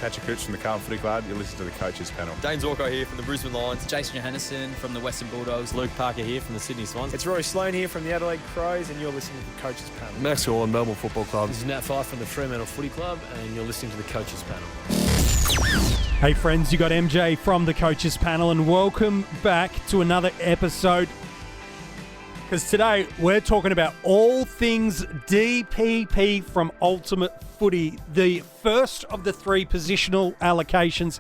Patrick Cooch from the Carlton Footy Club. You listen to the Coaches Panel. Dane Zorko here from the Brisbane Lions. Jason Johannesson from the Western Bulldogs. Luke Parker here from the Sydney Swans. It's Rory Sloane here from the Adelaide Crows, and you're listening to the Coaches Panel. Max Gorlin, Melbourne Football Club. This is Nat Fyfe from the Fremantle Footy Club, and you're listening to the Coaches Panel. Hey friends, you got MJ from the Coaches Panel, and welcome back to another episode. Because today we're talking about all things DPP from Ultimate Footy. The first of the three positional allocations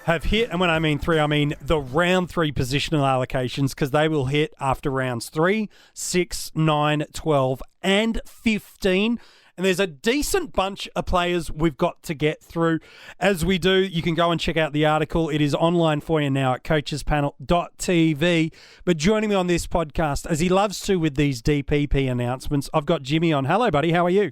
have hit, and when I mean three, I mean the round three positional allocations, because they will hit after rounds 3, 6, 9, 12 and 15. And there's a decent bunch of players we've got to get through. As we do, you can go and check out the article. It is online for you now at coachespanel.tv. But joining me on this podcast, as he loves to with these DPP announcements, I've got Jimmy on. Hello, buddy. How are you?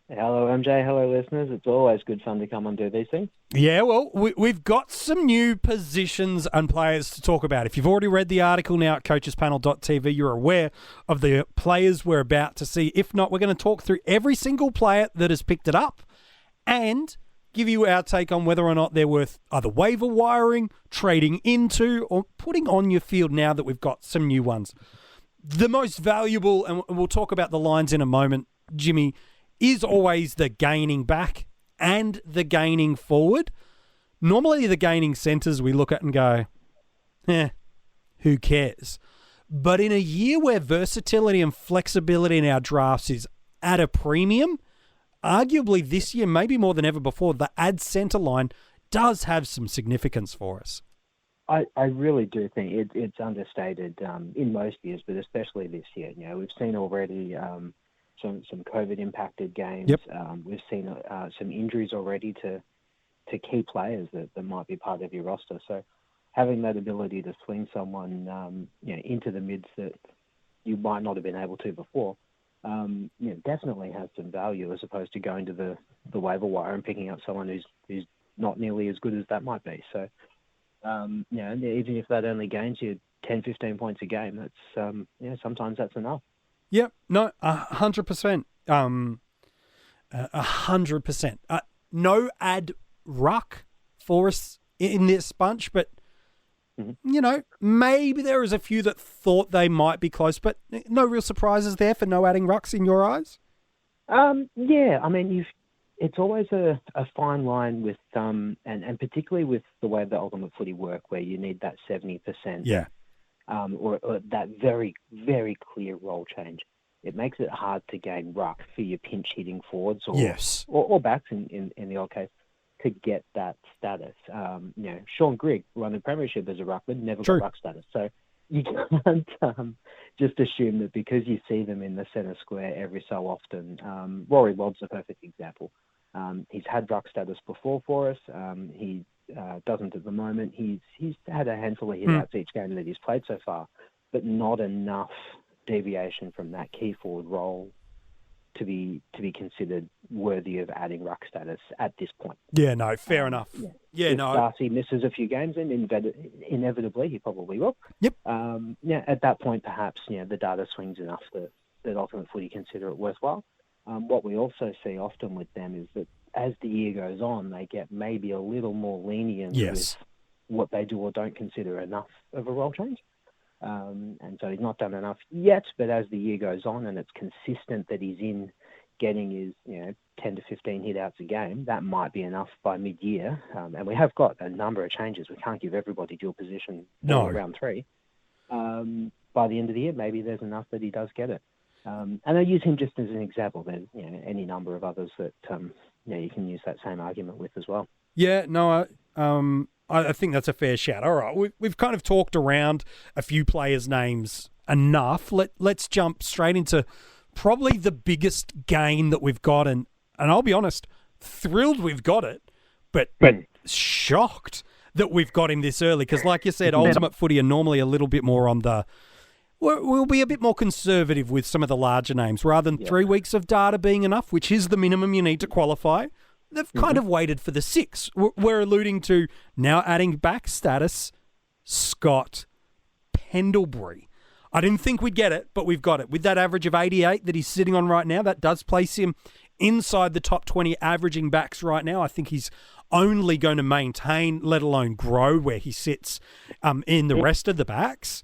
Hello, MJ. Hello, listeners. It's always good fun to come and do these things. Yeah, well, we've got some new positions and players to talk about. If you've already read the article now at coachespanel.tv, you're aware of the players we're about to see. If not, we're going to talk through every single player that has picked it up and give you our take on whether or not they're worth either waiver wiring, trading into, or putting on your field now that we've got some new ones. The most valuable, and we'll talk about the lines in a moment, Jimmy, is always the gaining back and the gaining forward. Normally the gaining centres we look at and go, who cares? But in a year where versatility and flexibility in our drafts is at a premium, arguably this year, maybe more than ever before, the ad centre line does have some significance for us. I really do think it's understated in most years, but especially this year. You know, we've seen already some COVID-impacted games. Yep. We've seen some injuries already to key players that might be part of your roster. So having that ability to swing someone into the mids that you might not have been able to before, definitely has some value as opposed to going to the waiver wire and picking up someone who's not nearly as good as that might be. So, and even if that only gains you 10, 15 points a game, that's sometimes that's enough. Yep, no, 100%. 100%. No ad ruck for us in this bunch, but, maybe there is a few that thought they might be close, but no real surprises there for no adding rucks in your eyes? Yeah, I mean, it's always a fine line with, and particularly with the way the Ultimate Footy work, where you need that 70%. Yeah. Or that very, very clear role change. It makes it hard to gain ruck for your pinch hitting forwards or backs in the odd case to get that status. Sean Grigg won the premiership as a ruckman, never got ruck status. So you can't just assume that because you see them in the centre square every so often. Rory Lobb's a perfect example. He's had ruck status before for us. He doesn't at the moment. He's had a handful of hit-outs each game that he's played so far, but not enough deviation from that key forward role to be considered worthy of adding ruck status at this point. Yeah, no, fair enough. If Darcy misses a few games, and inevitably he probably will. Yep. At that point, perhaps the data swings enough that Ultimate Footy consider it worthwhile. What we also see often with them is that as the year goes on, they get maybe a little more lenient with what they do or don't consider enough of a role change. And so he's not done enough yet, but as the year goes on and it's consistent that he's in getting his 10 to 15 hit-outs a game, that might be enough by mid-year. And we have got a number of changes. We can't give everybody dual position round 3. By the end of the year, maybe there's enough that he does get it. And I use him just as an example. There's any number of others that you can use that same argument with as well. Yeah, no, I think that's a fair shout. All right, we've kind of talked around a few players' names enough. Let's jump straight into probably the biggest gain that we've got, and I'll be honest, thrilled we've got it, but shocked that we've got him this early because, like you said, Ultimate Footy are normally a little bit more on the. We'll be a bit more conservative with some of the larger names. Rather than 3 weeks of data being enough, which is the minimum you need to qualify, they've kind of waited for the 6. We're alluding to now adding back status, Scott Pendlebury. I didn't think we'd get it, but we've got it. With that average of 88 that he's sitting on right now, that does place him inside the top 20 averaging backs right now. I think he's only going to maintain, let alone grow, where he sits in the rest of the backs.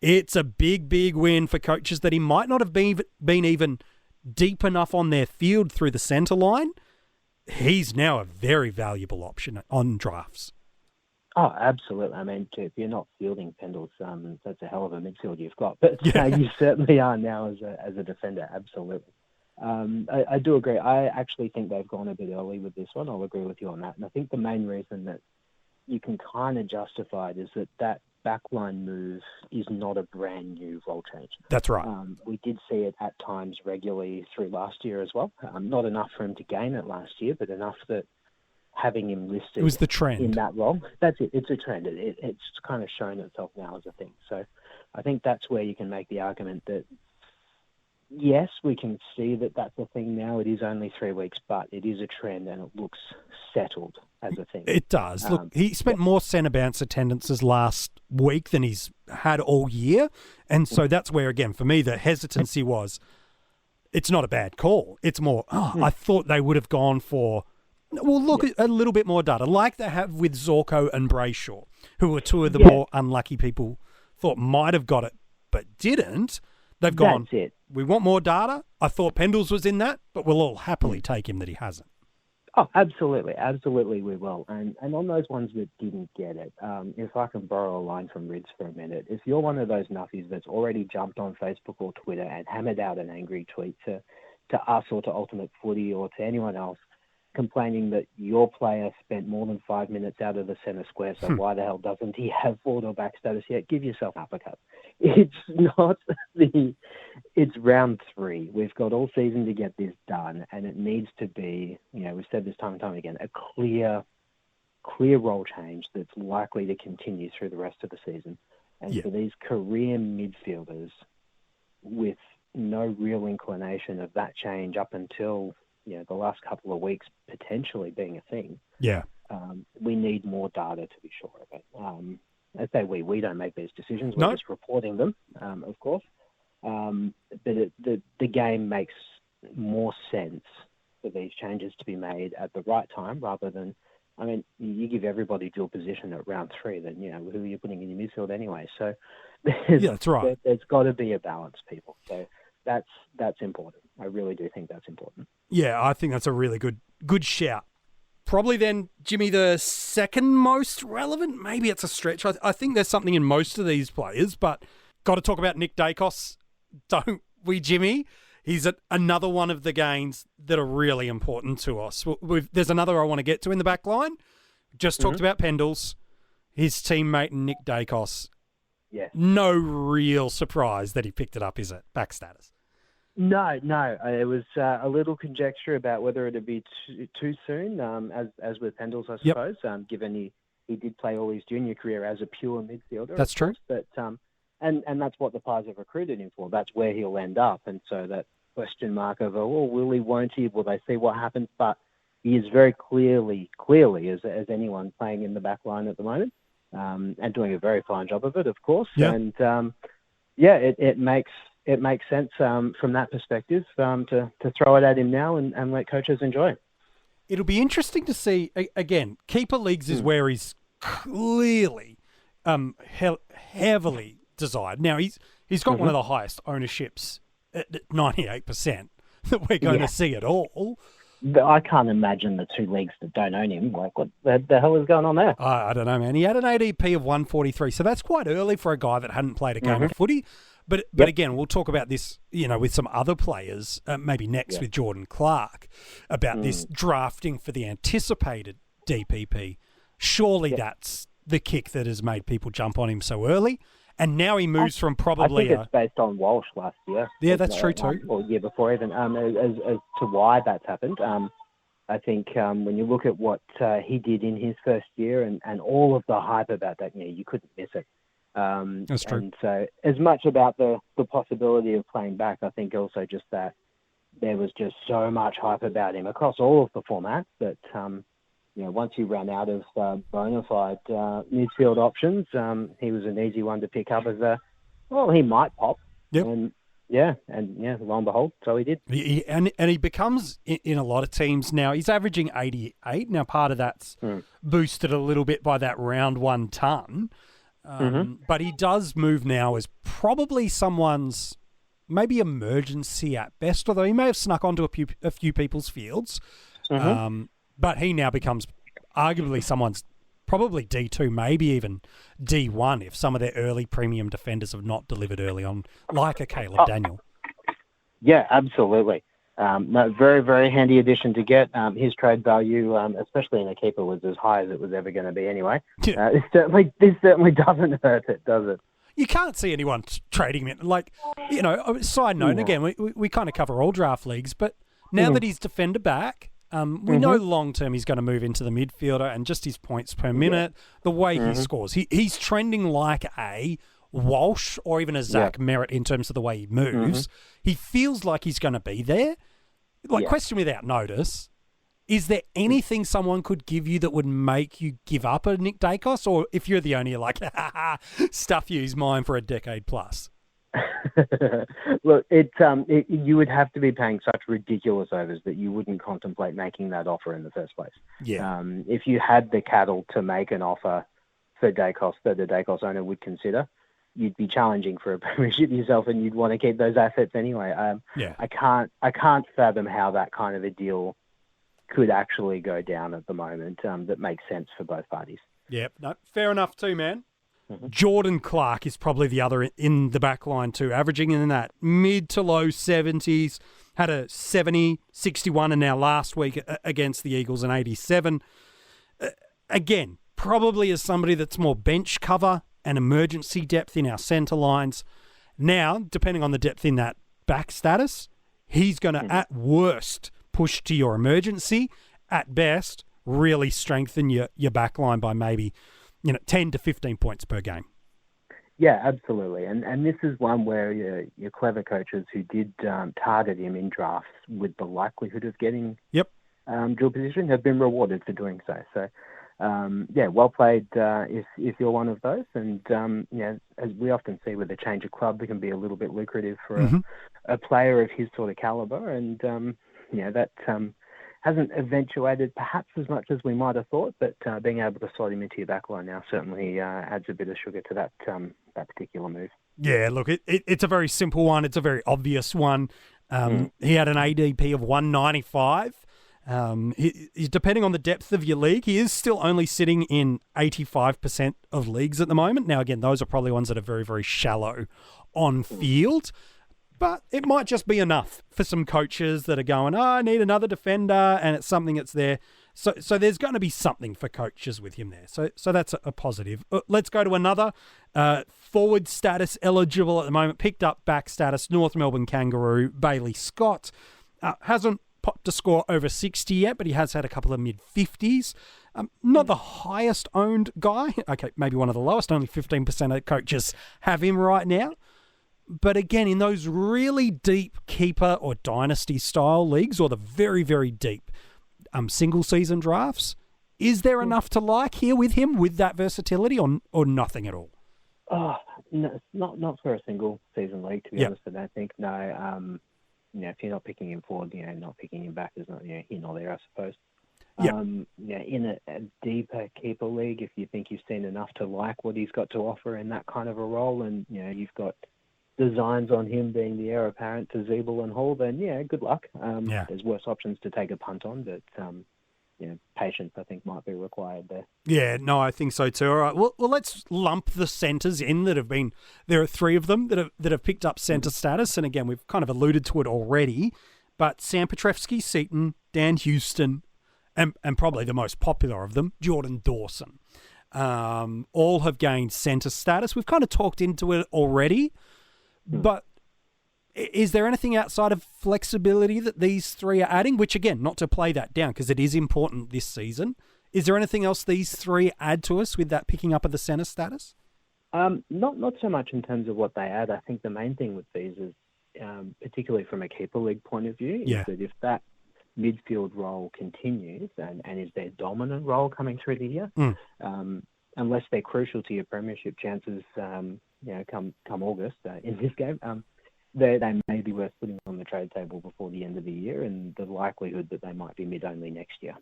It's a big, big win for coaches that he might not have been even deep enough on their field through the centre line. He's now a very valuable option on drafts. Oh, absolutely. I mean, if you're not fielding Pendles, that's a hell of a midfield you've got. But you certainly are now as a defender, absolutely. I do agree. I actually think they've gone a bit early with this one. I'll agree with you on that. And I think the main reason that you can kind of justify it is that backline move is not a brand new role change. That's right. We did see it at times regularly through last year as well. Not enough for him to gain it last year, but enough that having him listed it was the trend in that role. That's it. It's a trend. It's kind of shown itself now as a thing. So I think that's where you can make the argument that, yes, we can see that that's a thing now. It is only 3 weeks, but it is a trend and it looks settled as a thing. It does. Look, he spent more centre bounce attendances last week than he's had all year. And so that's where, again, for me, the hesitancy was, it's not a bad call. It's more, I thought they would have gone for, well, look, a little bit more data, like they have with Zorko and Brayshaw, who were two of the more unlucky people thought might have got it, but didn't. They've gone, we want more data. I thought Pendles was in that, but we'll all happily take him that he hasn't. Oh, absolutely. Absolutely we will. And on those ones that didn't get it, if I can borrow a line from Rids for a minute, if you're one of those nuffies that's already jumped on Facebook or Twitter and hammered out an angry tweet to us or to Ultimate Footy or to anyone else complaining that your player spent more than 5 minutes out of the centre square, so why the hell doesn't he have forward or back status yet? Give yourself an uppercut. It's round 3. We've got all season to get this done, and it needs to be, we've said this time and time again, a clear role change that's likely to continue through the rest of the season. And for these career midfielders with no real inclination of that change up until the last couple of weeks potentially being a thing. Yeah. We need more data to be sure of it. I say we don't make these decisions. We're just reporting them, of course. But the game makes more sense for these changes to be made at the right time rather than, you give everybody dual position at round 3, then, who are you putting in your midfield anyway? So that's right. There's got to be a balance, people. So that's important. I really do think that's important. Yeah, I think that's a really good shout. Probably then, Jimmy, the second most relevant. Maybe it's a stretch. I think there's something in most of these players, but got to talk about Nick Dacos, don't we, Jimmy? He's another one of the gains that are really important to us. There's another I want to get to in the back line. Just talked about Pendles, his teammate Nick Dacos. Yeah. No real surprise that he picked it up, is it? Back status. No. It was a little conjecture about whether it'd be too soon, as with Pendles, I suppose, given he did play all his junior career as a pure midfielder. That's true. But and that's what the Pies have recruited him for. That's where he'll end up. And so that question mark of, will he, won't he? Will they see what happens? But he is very clearly, as anyone playing in the back line at the moment, and doing a very fine job of it, of course. Yeah. And it makes sense from that perspective to throw it at him now and let coaches enjoy it. It'll be interesting to see, again, keeper leagues is where he's clearly heavily desired. Now, he's got one of the highest ownerships at 98% that we're going to see at all. I can't imagine the 2 leagues that don't own him. Like, what the hell is going on there? I don't know, man. He had an ADP of 143, so that's quite early for a guy that hadn't played a game of footy. But again, we'll talk about this, with some other players, maybe next with Jordan Clark, about this drafting for the anticipated DPP. Surely that's the kick that has made people jump on him so early. And now he moves from probably... I think it's based on Walsh last year. Yeah, that's true too. Or year before even, as to why that's happened. I think when you look at what he did in his first year and all of the hype about that, you couldn't miss it. That's true. And so as much about the possibility of playing back, I think also just that there was just so much hype about him across all of the formats that, once you ran out of bona fide midfield options, he was an easy one to pick up as he might pop. Yep. And lo and behold, so he did. And he becomes, in a lot of teams now, he's averaging 88. Now, part of that's boosted a little bit by that round one ton. But he does move now as probably someone's maybe emergency at best, although he may have snuck onto a few people's fields. But he now becomes arguably someone's probably D2, maybe even D1 if some of their early premium defenders have not delivered early on, like a Caleb Daniel. Yeah, absolutely. No, very, very handy addition to get. His trade value, especially in a keeper, was as high as it was ever going to be anyway. This certainly doesn't hurt it, does it? You can't see anyone trading him. Like, side note, again, we kind of cover all draft leagues, but now that he's defender back, we know long-term he's going to move into the midfielder, and just his points per minute, the way he scores. He's trending like a Walsh or even a Zach Merritt in terms of the way he moves. He feels like he's going to be there. Question without notice, is there anything someone could give you that would make you give up a Nick Dacos? Or if you're the owner, you're like, stuff you, he's mine for a decade plus? Look, you would have to be paying such ridiculous overs that you wouldn't contemplate making that offer in the first place. Yeah. If you had the cattle to make an offer for Dacos that the Dacos owner would consider, you'd be challenging for a premiership yourself, and you'd want to keep those assets anyway. I can't fathom how that kind of a deal could actually go down at the moment. That makes sense for both parties. Yep. No, fair enough too, man. Jordan Clark is probably the other in the back line too, averaging in that mid to low 70s, had a 70, 61, and now last week against the Eagles an 87. Again, probably as somebody that's more bench cover and emergency depth in our centre lines. Now, depending on the depth in that back status, he's going to, at worst, push to your emergency. At best, really strengthen your back line by maybe 10 to 15 points per game. Yeah, absolutely. And this is one where your clever coaches who did target him in drafts with the likelihood of getting dual position have been rewarded for doing so. So, well played if you're one of those. And, as we often see with a change of club, it can be a little bit lucrative for a player of his sort of caliber. And, that hasn't eventuated perhaps as much as we might have thought, but being able to slot him into your backline now certainly adds a bit of sugar to that particular move. Yeah, look, it's a very simple one. It's a very obvious one. He had an ADP of 195. Depending on the depth of your league, he is still only sitting in 85% of leagues at the moment. Now, again, those are probably ones that are very, very shallow on field. But it might just be enough for some coaches that are going, I need another defender, and it's something that's there. So there's going to be something for coaches with him there. So that's a positive. Let's go to another. Forward status eligible at the moment. Picked up back status. North Melbourne Kangaroo, Bailey Scott. Hasn't popped a score over 60 yet, but he has had a couple of mid-50s. Not the highest owned guy. Okay, maybe one of the lowest. Only 15% of coaches have him right now. But again, in those really deep keeper or dynasty style leagues, or the very, very deep single season drafts, is there enough to like here with him with that versatility, or nothing at all? Oh, no, not for a single season league, to be honest. I don't think. No, if you're not picking him forward, not picking him back is not here nor there, I suppose. In a deeper keeper league, if you think you've seen enough to like what he's got to offer in that kind of a role, and you've got designs on him being the heir apparent to Zeeble and Hall, then good luck. There's worse options to take a punt on, but patience I think might be required there. Yeah, no, I think so too. All right, well let's lump the centres in that have been. There are three of them that have picked up centre status, and again we've kind of alluded to it already. But Sam Petrevski, Seaton, Dan Houston, and probably the most popular of them, Jordan Dawson, all have gained centre status. We've kind of talked into it already. But is there anything outside of flexibility that these three are adding? Which, again, not to play that down because it is important this season. Is there anything else these three add to us with that picking up of the centre status? Not so much in terms of what they add. I think the main thing with these is, particularly from a keeper league point of view, is that if that midfield role continues and is their dominant role coming through the year, unless they're crucial to your premiership chances, come August in this game, they may be worth putting on the trade table before the end of the year, and the likelihood that they might be mid-only next year.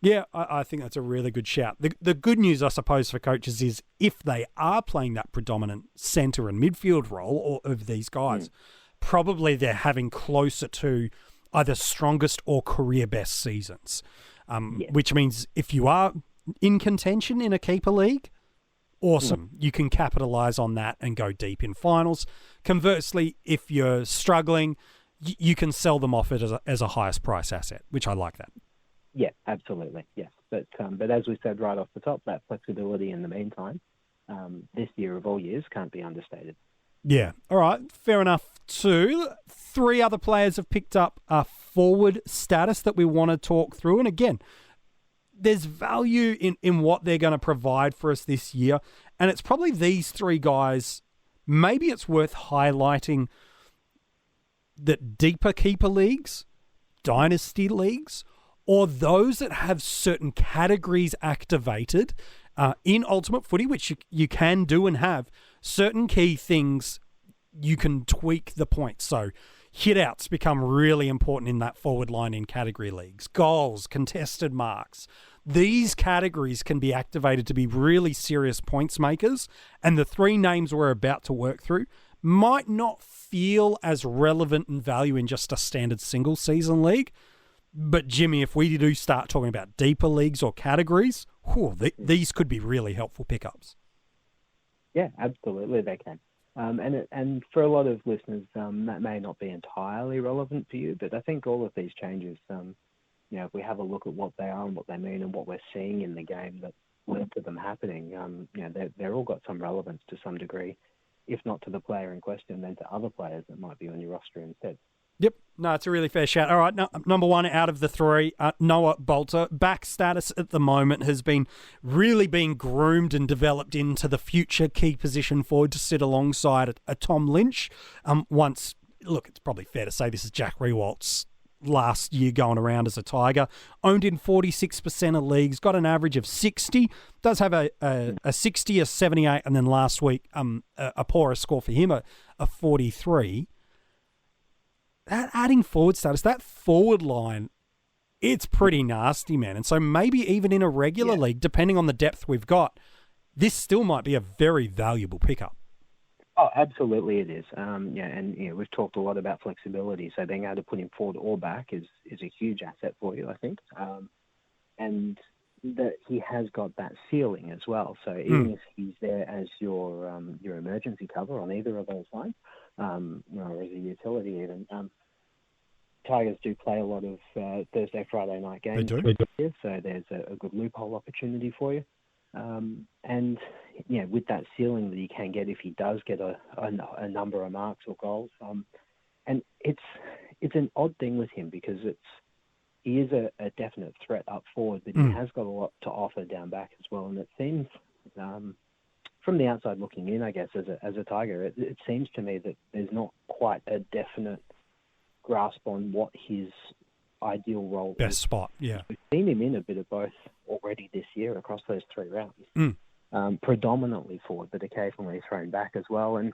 Yeah, I think that's a really good shout. The good news, I suppose, for coaches is if they are playing that predominant centre and midfield role of these guys, probably they're having closer to either strongest or career best seasons, which means if you are in contention in a keeper league, awesome. You can capitalise on that and go deep in finals. Conversely, if you're struggling, you can sell them off as a highest price asset, which I like that. Yeah, absolutely. Yes, but as we said right off the top, that flexibility in the meantime, this year of all years, can't be understated. Yeah. All right. Fair enough too. 3 other players have picked up a forward status that we want to talk through. And again, there's value in what they're going to provide for us this year. And it's probably these 3 guys. Maybe it's worth highlighting that deeper keeper leagues, dynasty leagues, or those that have certain categories activated in Ultimate Footy, which you can do and have, certain key things you can tweak the points. So hit-outs become really important in that forward line in category leagues. Goals, contested marks. These categories can be activated to be really serious points makers, and the 3 names we're about to work through might not feel as relevant in value in just a standard single season league. But Jimmy, if we do start talking about deeper leagues or categories, these could be really helpful pickups. Yeah, absolutely they can. And for a lot of listeners, that may not be entirely relevant for you, but I think all of these changes, if we have a look at what they are and what they mean and what we're seeing in the game that led to them happening, they're all got some relevance to some degree, if not to the player in question, then to other players that might be on your roster instead. Yep. No, it's a really fair shout. All right, number 1 out of the 3, Noah Bolter. Back status at the moment has been really being groomed and developed into the future key position forward to sit alongside a Tom Lynch. It's probably fair to say this is Jack Rewalt's last year going around as a Tiger. Owned in 46% of leagues, got an average of 60. Does have a 60, a 78, and then last week a poorer score for him, a 43. That adding forward status, that forward line, it's pretty nasty, man. And so maybe even in a regular league, depending on the depth we've got, this still might be a very valuable pickup. Oh, absolutely it is. We've talked a lot about flexibility, so being able to put him forward or back is a huge asset for you, I think. And that he has got that ceiling as well. So even if he's there as your emergency cover on either of those lines, or as a utility even, Tigers do play a lot of Thursday, Friday night games. They do. Here, so there's a good loophole opportunity for you. And with that ceiling that he can get if he does get a number of marks or goals, and it's an odd thing with him because he is a definite threat up forward, but he has got a lot to offer down back as well. And it seems, from the outside looking in, I guess, as a Tiger, it seems to me that there's not quite a definite grasp on what his ideal role best is. spot, yeah. We've seen him in a bit of both already this year across those 3 rounds. Predominantly forward, but occasionally thrown back as well. And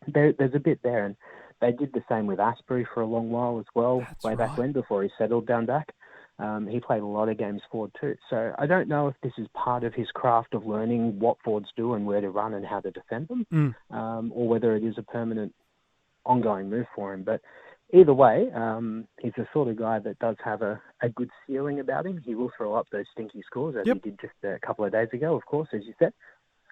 there's a bit there. And they did the same with Asprey for a long while as well, back when, before he settled down back. He played a lot of games forward too. So I don't know if this is part of his craft of learning what forwards do and where to run and how to defend them, or whether it is a permanent ongoing move for him. But either way, he's the sort of guy that does have a good ceiling about him. He will throw up those stinky scores, as he did just a couple of days ago, of course, as you said.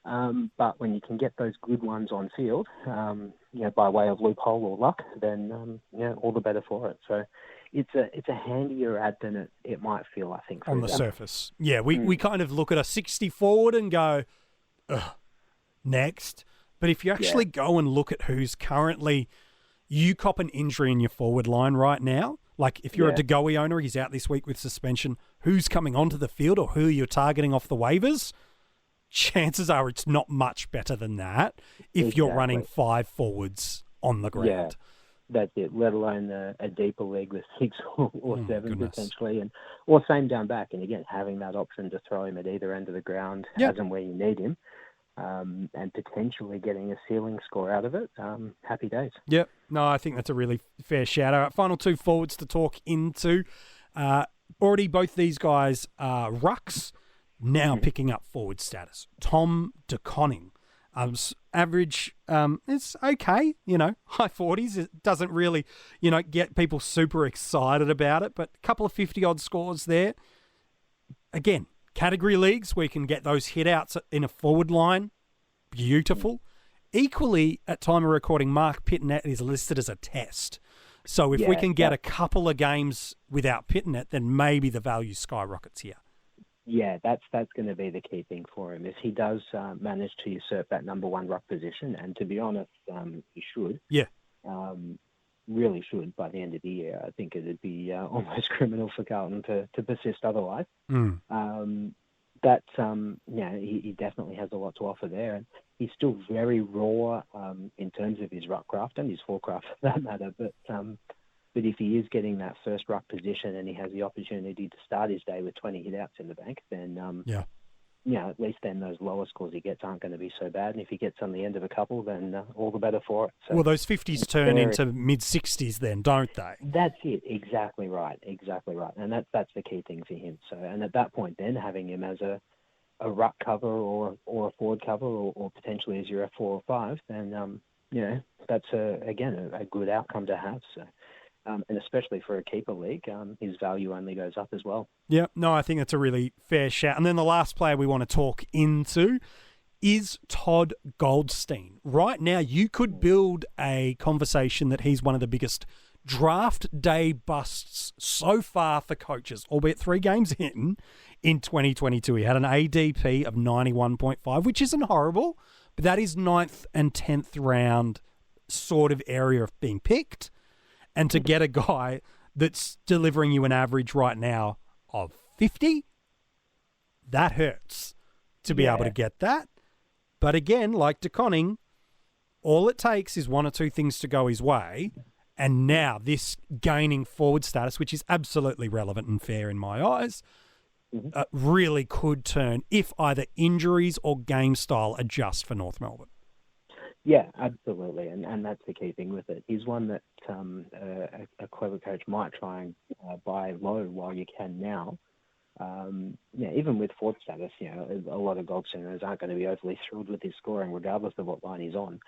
But when you can get those good ones on field, by way of loophole or luck, then all the better for it. So it's a handier ad than it might feel, I think, on the surface. Yeah, we kind of look at a 60 forward and go, ugh, next. But if you actually go and look at who's currently, you cop an injury in your forward line right now, like if you're a DeGoey owner, he's out this week with suspension, who's coming onto the field or who you're targeting off the waivers, chances are it's not much better than that if you're running 5 forwards on the ground. Yeah, that's it, let alone a deeper league with 6 or 7 potentially, or same down back. And again, having that option to throw him at either end of the ground as and where you need him. and potentially getting a ceiling score out of it, happy days. Yep. No, I think that's a really fair shout out. Final two forwards to talk into. Already both these guys are rucks, now picking up forward status. Tom De Koning. Average, it's okay, high 40s. It doesn't really, get people super excited about it, but a couple of 50-odd scores there. Again, category leagues where you can get those hit-outs in a forward line, beautiful. Equally, at time of recording, Mark Pittonet is listed as a test. So if we can get a couple of games without Pittonet, then maybe the value skyrockets here. Yeah, that's going to be the key thing for him. If he does manage to usurp that number one ruck position, and to be honest, he should. Yeah. Really should by the end of the year. I think it'd be almost criminal for Carlton to persist otherwise. He definitely has a lot to offer there. And he's still very raw in terms of his ruck craft and his forecraft for that matter. But if he is getting that first ruck position and he has the opportunity to start his day with 20 hit-outs in the bank, then at least then those lower scores he gets aren't going to be so bad. And if he gets on the end of a couple, then all the better for it. So well, those 50s turn into mid-60s then, don't they? That's it. Exactly right. And that's the key thing for him. So, and at that point then, having him as a ruck cover or a forward cover or potentially as your F4 or 5, then, that's, a good outcome to have. So. And especially for a keeper league, his value only goes up as well. Yeah, no, I think that's a really fair shout. And then the last player we want to talk into is Todd Goldstein. Right now, you could build a conversation that he's one of the biggest draft day busts so far for coaches, albeit 3 games in 2022. He had an ADP of 91.5, which isn't horrible, but that is 9th and 10th round sort of area of being picked. And to get a guy that's delivering you an average right now of 50, that hurts to be able to get that. But again, like De Koning, all it takes is 1 or 2 things to go his way. And now this gaining forward status, which is absolutely relevant and fair in my eyes, really could turn if either injuries or game style adjust for North Melbourne. Yeah, absolutely, and that's the key thing with it. He's one that a clever coach might try and buy low while you can now. Even with forward status, a lot of Goldsteiners aren't going to be overly thrilled with his scoring, regardless of what line he's on.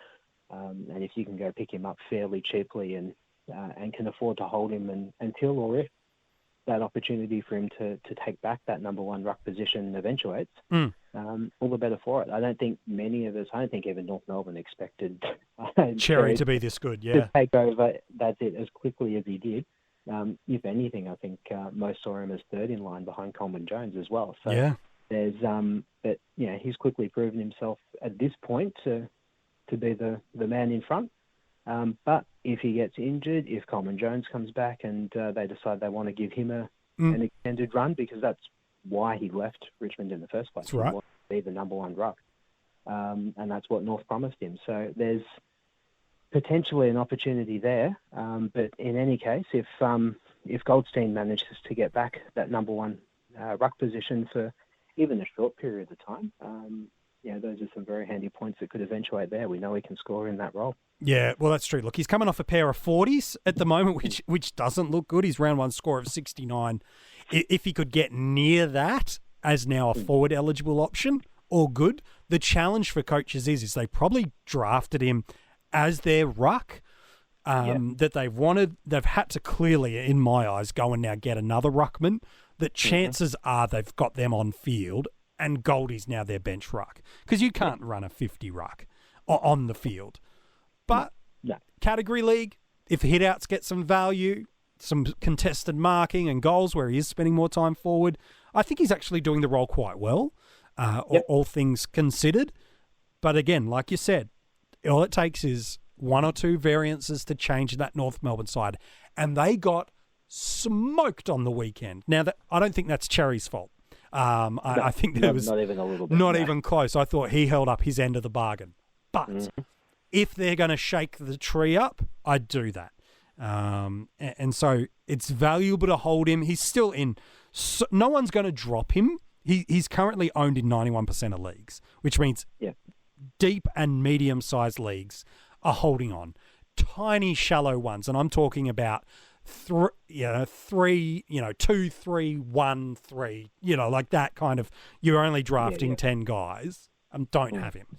And if you can go pick him up fairly cheaply and can afford to hold him until or if that opportunity for him to take back that number one ruck position eventuates, all the better for it. I don't think many of us, I don't think even North Melbourne expected Cherry to be this good, to take over, that's it, as quickly as he did. If anything, I think most saw him as third in line behind Coleman Jones as well. So there's, but he's quickly proven himself at this point to be the man in front. But if he gets injured, if Coleman Jones comes back and they decide they want to give him an extended run, because that's why he left Richmond in the first place. That's right. He wanted to be the number one ruck. And that's what North promised him. So there's potentially an opportunity there. But in any case, if Goldstein manages to get back that number one ruck position for even a short period of time, those are some very handy points that could eventuate there. We know he can score in that role. Yeah, well, that's true. Look, he's coming off a pair of 40s at the moment, which doesn't look good. His round one score of 69. If he could get near that as now a forward eligible option, all good. The challenge for coaches is they probably drafted him as their ruck that they've wanted. They've had to clearly, in my eyes, go and now get another ruckman. The chances are they've got them on field and Goldie's now their bench ruck, because you can't run a 50 ruck on the field. But category league, if hit-outs get some value, some contested marking and goals where he is spending more time forward, I think he's actually doing the role quite well, all things considered. But again, like you said, all it takes is 1 or 2 variances to change that North Melbourne side. And they got smoked on the weekend. Now, I don't think that's Cherry's fault. I think there was not even a little bit. Not even close. I thought he held up his end of the bargain. But if they're going to shake the tree up, I'd do that. And so it's valuable to hold him. He's still in. So no one's going to drop him. He's currently owned in 91% of leagues, which means deep and medium-sized leagues are holding on. Tiny, shallow ones, and I'm talking about 2, 3, 1, 3, like that kind of. You're only drafting 10 guys. Don't have him,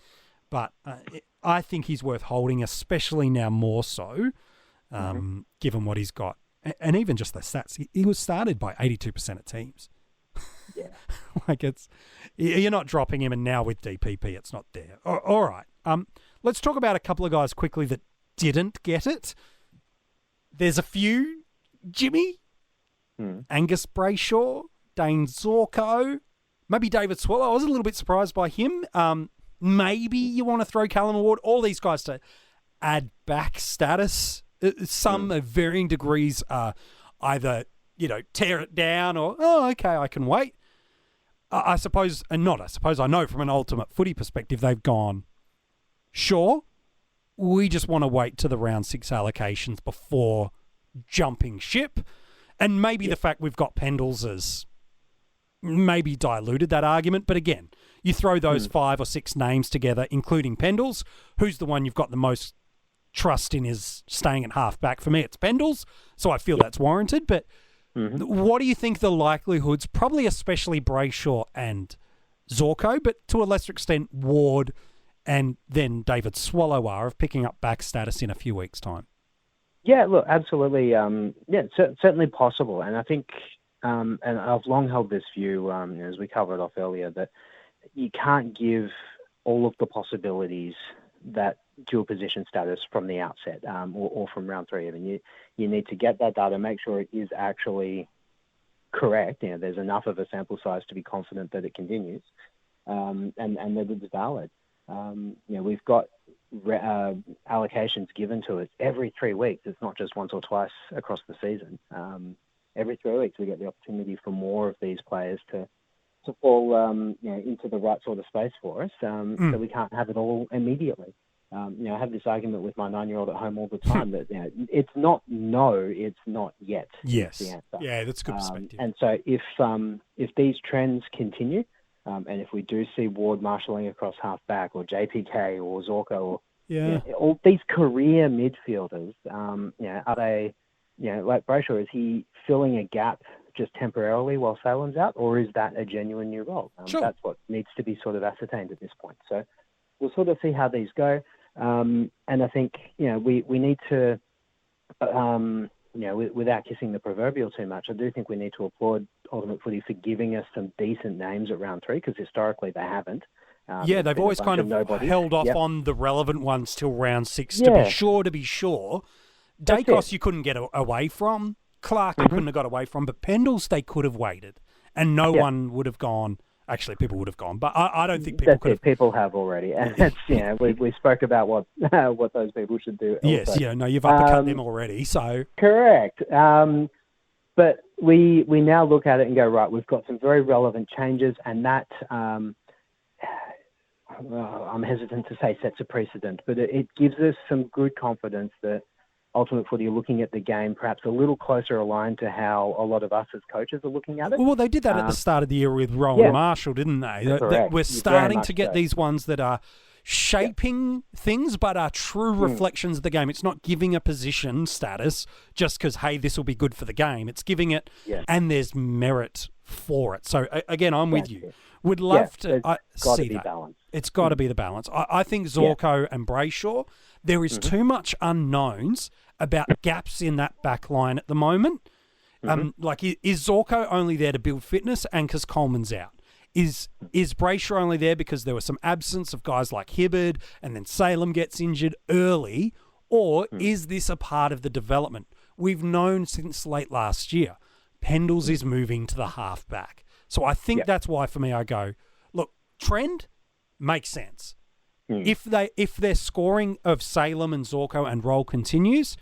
but I think he's worth holding, especially now more so, given what he's got, and even just the stats. He was started by 82% of teams. Yeah, you're not dropping him, and now with DPP, it's not there. All right, let's talk about a couple of guys quickly that didn't get it. There's a few: Jimmy, Angus Brayshaw, Dane Zorko, maybe David Swallow. I was a little bit surprised by him. Maybe you want to throw Callum Ward. All these guys to add back status. Some of varying degrees are either tear it down or okay, I can wait. I suppose I know from an ultimate footy perspective they've gone, sure, we just want to wait to the round 6 allocations before jumping ship. And maybe the fact we've got Pendles has maybe diluted that argument. But again, you throw those 5 or 6 names together, including Pendles. Who's the one you've got the most trust in is staying at halfback? For me, it's Pendles. So I feel that's warranted. But what do you think the likelihoods, probably especially Brayshaw and Zorko, but to a lesser extent Ward and then David Swallow are, of picking up back status in a few weeks' time? Yeah, look, absolutely. Certainly possible. And I think, and I've long held this view, as we covered off earlier, that you can't give all of the possibilities that dual position status from the outset, or from round 3 even. You need to get that data, make sure it is actually correct. There's enough of a sample size to be confident that it continues, and that it's valid. We've got allocations given to us every 3 weeks. It's not just once or twice across the season. Every 3 weeks we get the opportunity for more of these players to fall into the right sort of space for us, so we can't have it all immediately. I have this argument with my 9-year-old at home all the time that it's not no, it's not yet. Yes, the answer. Yeah, that's a good perspective. And so if these trends continue, and if we do see Ward marshalling across halfback, or JPK or Zorko, or all these career midfielders, are they, like Brayshaw, is he filling a gap just temporarily while Salem's out, or is that a genuine new role? Sure. That's what needs to be sort of ascertained at this point. So we'll sort of see how these go. And I think, we need to, without kissing the proverbial too much, I do think we need to applaud Ultimate Footy for giving us some decent names at round 3, because historically they haven't. They've always kind of held off on the relevant ones till round 6 to be sure. Dacos you couldn't get away from. Clark you couldn't have got away from. But Pendles they could have waited. And no one would have gone. Actually, people would have gone. But I don't think people could have. People have already. And that's, we spoke about what those people should do. Yes, also. You've uppercut them already. So correct. But we now look at it and go, right, we've got some very relevant changes, and that, I'm hesitant to say sets a precedent, but it gives us some good confidence that Ultimate Footy are looking at the game perhaps a little closer aligned to how a lot us as coaches are looking at it. Well, they did that at the start of the year with Rowan Marshall, didn't they? We're starting to get these ones that are shaping things but are true reflections of the game. It's not giving a position status just because, hey, this will be good for the game. It's giving it, and there's merit for it. So, again, I'm with you. Would love to see that. Balance. It's got to be the balance. I think Zorko and Brayshaw, there is too much unknowns about gaps in that back line at the moment. Is Zorko only there to build fitness and because Coleman's out? Is Brayshaw only there because there was some absence of guys like Hibberd and then Salem gets injured early? Or is this a part of the development? We've known since late last year, Pendles is moving to the halfback. So I think that's why for me I go, look, trend makes sense. If their scoring of Salem and Zorko and Roll continues,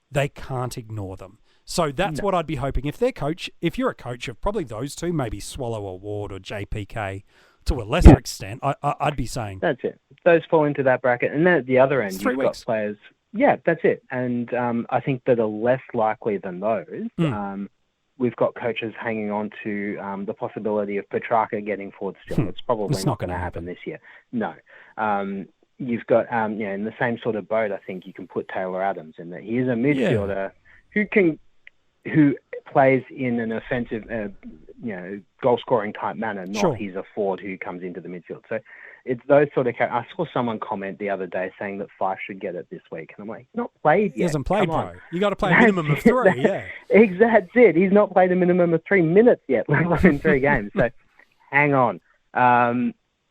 they can't ignore them. So that's what I'd be hoping. If you're a coach of probably those two, maybe Swallow or Ward or JPK to a lesser extent, I'd be saying. That's it. Those fall into that bracket. And then at the other end, you've got players. Yeah, that's it. And I think that are less likely than those we've got coaches hanging on to the possibility of Petrarca getting forward still. It's probably It's not going to happen this year. No. You've got, in the same sort of boat, I think you can put Taylor Adams in that. He is a midfielder who plays in an offensive, goal-scoring type manner, not he's a forward who comes into the midfield. So it's those sort of characters. I saw someone comment the other day saying that Fife should get it this week. And I'm like, he's not played yet. He hasn't played, bro. You got to play a minimum of 3, yeah. That's it. He's not played a minimum of 3 minutes yet, let alone in 3 games. So hang on.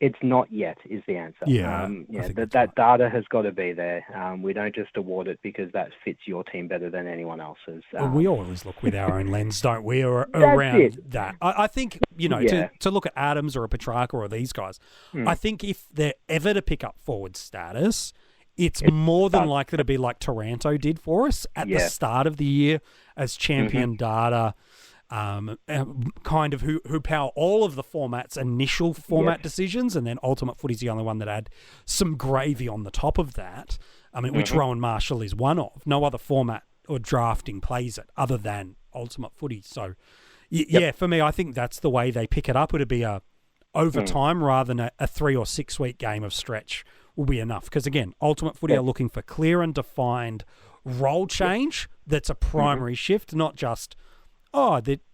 It's not yet is the answer. That data has got to be there. We don't just award it because that fits your team better than anyone else's. We always look with our own lens, don't we, around that. I think, to look at Adams or a Petrarca or these guys, I think if they're ever to pick up forward status, it's more than likely to be like Taranto did for us at the start of the year as champion data. Kind of who power all of the formats, initial format decisions, and then Ultimate Footy's the only one that had some gravy on the top of that. I mean, which Rowan Marshall is one of. No other format or drafting plays it other than Ultimate Footy. So, for me, I think that's the way they pick it up. It'd be a overtime rather than a 3 or 6 week game of stretch will be enough. Because again, Ultimate Footy are looking for clear and defined role change that's a primary shift, not just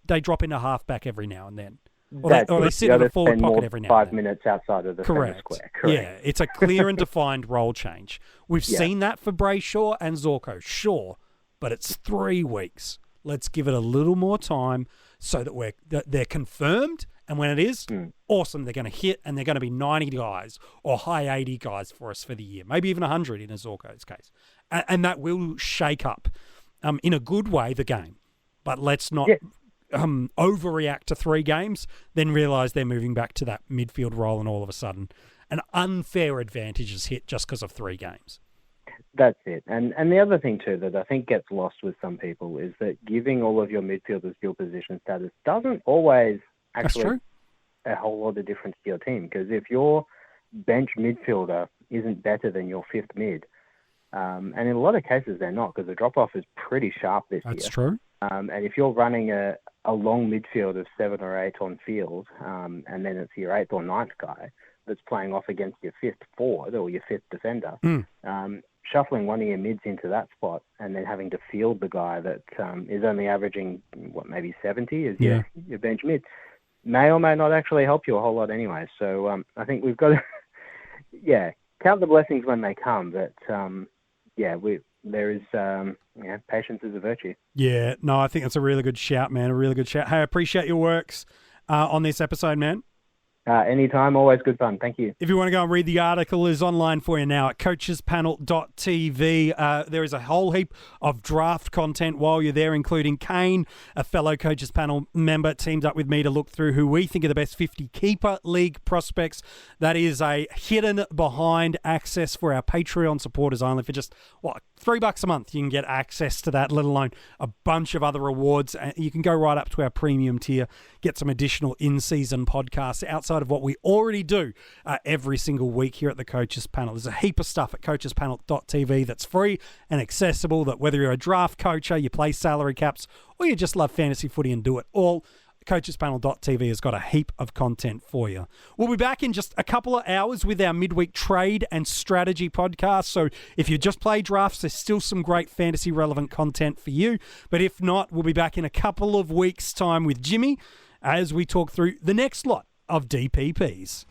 they drop into halfback every now and then. Or they sit in the forward pocket every now and then. 5 minutes outside of the center square. Correct. Yeah, it's a clear and defined role change. We've seen that for Brayshaw and Zorko, sure, but it's 3 weeks. Let's give it a little more time so that they're confirmed, and when it is, awesome, they're going to hit, and they're going to be 90 guys or high 80 guys for us for the year, maybe even 100 in a Zorko's case. And that will shake up, in a good way, the game. But let's not overreact to 3 games, then realise they're moving back to that midfield role and all of a sudden an unfair advantage is hit just because of 3 games. That's it. And the other thing, too, that I think gets lost with some people is that giving all of your midfielders dual position status doesn't always actually a whole lot of difference to your team. Because if your bench midfielder isn't better than your 5th mid, and in a lot of cases they're not, because the drop-off is pretty sharp this year. That's true. And if you're running a long midfield of 7 or 8 on field, and then it's your 8th or 9th guy that's playing off against your 5th forward or your 5th defender, shuffling one of your mids into that spot and then having to field the guy that is only averaging, maybe 70 is your bench mid, may or may not actually help you a whole lot anyway. So I think we've got to, count the blessings when they come, but there is, patience is a virtue. Yeah, no, I think that's a really good shout, man. A really good shout. Hey, I appreciate your works on this episode, man. Anytime, always good fun. Thank you. If you want to go and read the article, is online for you now at coachespanel.tv. There is a whole heap of draft content while you're there, including Kane, a fellow Coaches Panel member, teamed up with me to look through who we think are the best 50 Keeper League prospects. That is a hidden behind access for our Patreon supporters only. For just, $3 a month, you can get access to that, let alone a bunch of other rewards. You can go right up to our premium tier, get some additional in-season podcasts outside of what we already do every single week here at the Coaches Panel. There's a heap of stuff at coachespanel.tv that's free and accessible, that whether you're a draft coacher, you play salary caps, or you just love fantasy footy and do it all, coachespanel.tv has got a heap of content for you. We'll be back in just a couple of hours with our midweek trade and strategy podcast. So if you just play drafts, there's still some great fantasy relevant content for you. But if not, we'll be back in a couple of weeks' time with Jimmy as we talk through the next lot of DPPs.